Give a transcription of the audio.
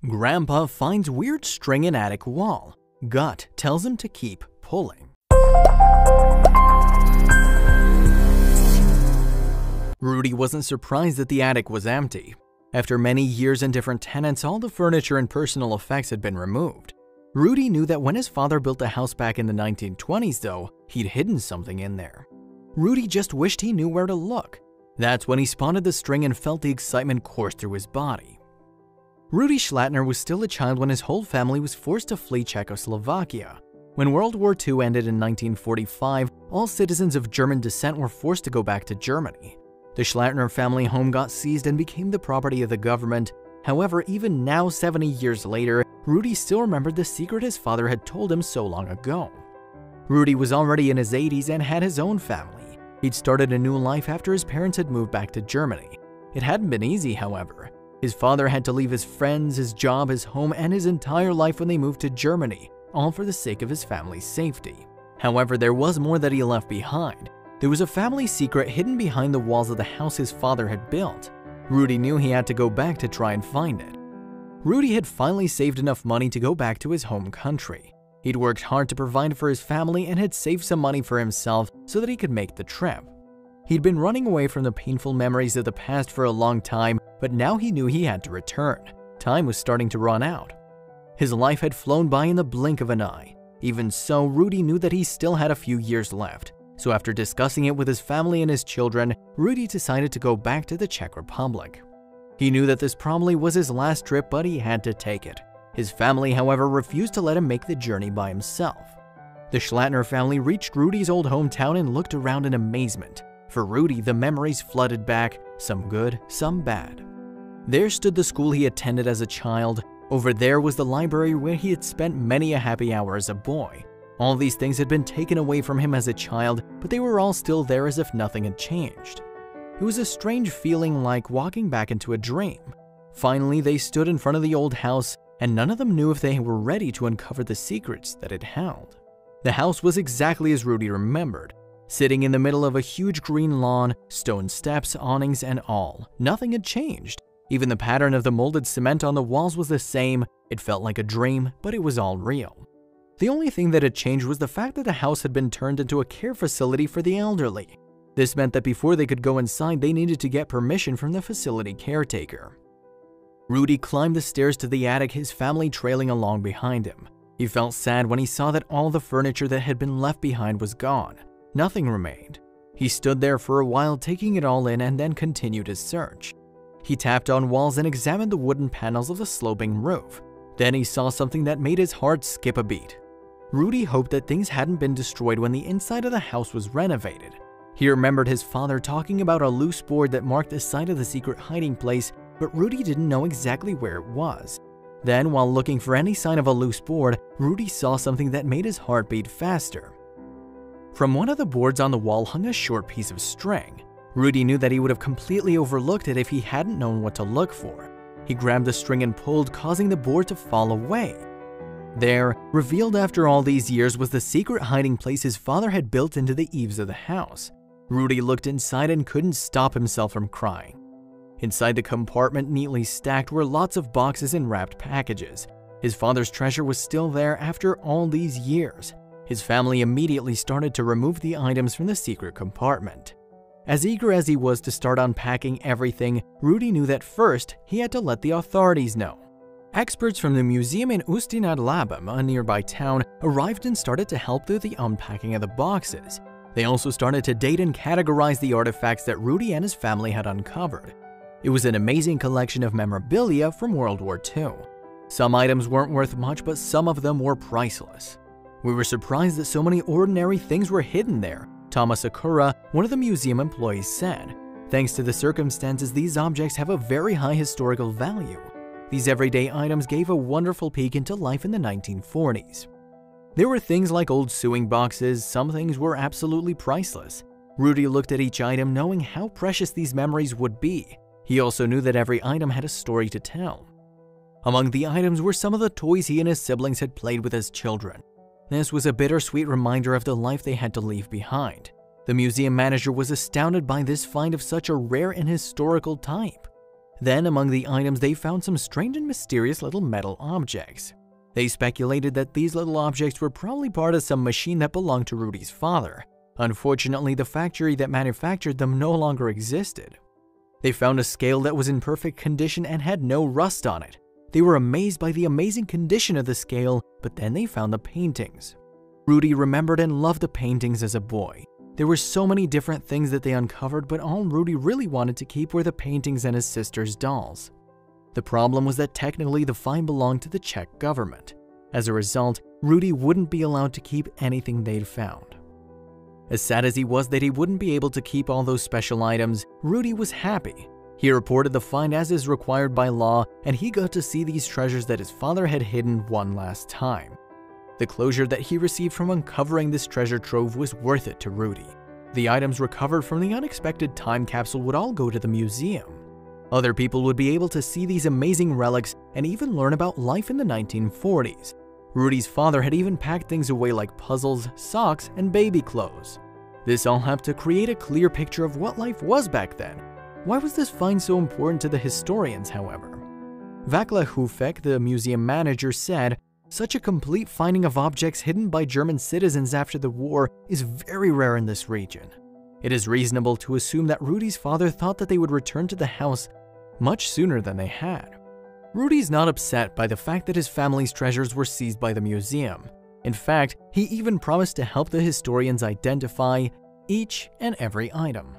Grandpa finds weird string in attic wall. Gut tells him to keep pulling. Rudy wasn't surprised that the attic was empty. After many years and different tenants, all the furniture and personal effects had been removed. Rudy knew that when his father built the house back in the 1920s, though, he'd hidden something in there. Rudy just wished he knew where to look. That's when he spotted the string and felt the excitement course through his body. Rudy Schlattner was still a child when his whole family was forced to flee Czechoslovakia. When World War II ended in 1945, all citizens of German descent were forced to go back to Germany. The Schlattner family home got seized and became the property of the government. However, even now, 70 years later, Rudy still remembered the secret his father had told him so long ago. Rudy was already in his 80s and had his own family. He'd started a new life after his parents had moved back to Germany. It hadn't been easy, however. His father had to leave his friends, his job, his home, and his entire life when they moved to Germany, all for the sake of his family's safety. However, there was more that he left behind. There was a family secret hidden behind the walls of the house his father had built. Rudy knew he had to go back to try and find it. Rudy had finally saved enough money to go back to his home country. He'd worked hard to provide for his family and had saved some money for himself so that he could make the trip. He'd been running away from the painful memories of the past for a long time, but now he knew he had to return. Time was starting to run out. His life had flown by in the blink of an eye. Even so, Rudy knew that he still had a few years left. So after discussing it with his family and his children, Rudy decided to go back to the Czech Republic. He knew that this probably was his last trip, but he had to take it. His family, however, refused to let him make the journey by himself. The Schlattner family reached Rudy's old hometown and looked around in amazement. For Rudy, the memories flooded back, some good, some bad. There stood the school he attended as a child. Over there was the library where he had spent many a happy hour as a boy. All these things had been taken away from him as a child, but they were all still there as if nothing had changed. It was a strange feeling, like walking back into a dream. Finally, they stood in front of the old house, and none of them knew if they were ready to uncover the secrets that it held. The house was exactly as Rudy remembered. Sitting in the middle of a huge green lawn, stone steps, awnings, and all. Nothing had changed. Even the pattern of the molded cement on the walls was the same. It felt like a dream, but it was all real. The only thing that had changed was the fact that the house had been turned into a care facility for the elderly. This meant that before they could go inside, they needed to get permission from the facility caretaker. Rudy climbed the stairs to the attic, his family trailing along behind him. He felt sad when he saw that all the furniture that had been left behind was gone. Nothing remained. He stood there for a while, taking it all in, and then continued his search. He tapped on walls and examined the wooden panels of the sloping roof. Then he saw something that made his heart skip a beat. Rudy hoped that things hadn't been destroyed when the inside of the house was renovated. He remembered his father talking about a loose board that marked the site of the secret hiding place, but Rudy didn't know exactly where it was. Then, while looking for any sign of a loose board, Rudy saw something that made his heart beat faster. From one of the boards on the wall hung a short piece of string. Rudy knew that he would have completely overlooked it if he hadn't known what to look for. He grabbed the string and pulled, causing the board to fall away. There, revealed after all these years, was the secret hiding place his father had built into the eaves of the house. Rudy looked inside and couldn't stop himself from crying. Inside the compartment, neatly stacked, were lots of boxes and wrapped packages. His father's treasure was still there after all these years. His family immediately started to remove the items from the secret compartment. As eager as he was to start unpacking everything, Rudy knew that first he had to let the authorities know. Experts from the museum in Ústí nad Labem, a nearby town, arrived and started to help through the unpacking of the boxes. They also started to date and categorize the artifacts that Rudy and his family had uncovered. It was an amazing collection of memorabilia from World War II. Some items weren't worth much, but some of them were priceless. We were surprised that so many ordinary things were hidden there, Thomas Sakura, one of the museum employees, said. Thanks to the circumstances, these objects have a very high historical value. These everyday items gave a wonderful peek into life in the 1940s. There were things like old sewing boxes. Some things were absolutely priceless. Rudy looked at each item knowing how precious these memories would be. He also knew that every item had a story to tell. Among the items were some of the toys he and his siblings had played with as children. This was a bittersweet reminder of the life they had to leave behind. The museum manager was astounded by this find of such a rare and historical type. Then, among the items, they found some strange and mysterious little metal objects. They speculated that these little objects were probably part of some machine that belonged to Rudy's father. Unfortunately, the factory that manufactured them no longer existed. They found a scale that was in perfect condition and had no rust on it. They were amazed by the amazing condition of the scale, but then they found the paintings. Rudy remembered and loved the paintings as a boy. There were so many different things that they uncovered, but all Rudy really wanted to keep were the paintings and his sister's dolls. The problem was that technically the find belonged to the Czech government. As a result, Rudy wouldn't be allowed to keep anything they'd found. As sad as he was that he wouldn't be able to keep all those special items, Rudy was happy. He reported the find as is required by law, and he got to see these treasures that his father had hidden one last time. The closure that he received from uncovering this treasure trove was worth it to Rudy. The items recovered from the unexpected time capsule would all go to the museum. Other people would be able to see these amazing relics and even learn about life in the 1940s. Rudy's father had even packed things away like puzzles, socks, and baby clothes. This all helped to create a clear picture of what life was back then. Why was this find so important to the historians, however? Václav Hufek, the museum manager, said, "Such a complete finding of objects hidden by German citizens after the war is very rare in this region. It is reasonable to assume that Rudy's father thought that they would return to the house much sooner than they had." Rudy's not upset by the fact that his family's treasures were seized by the museum. In fact, he even promised to help the historians identify each and every item.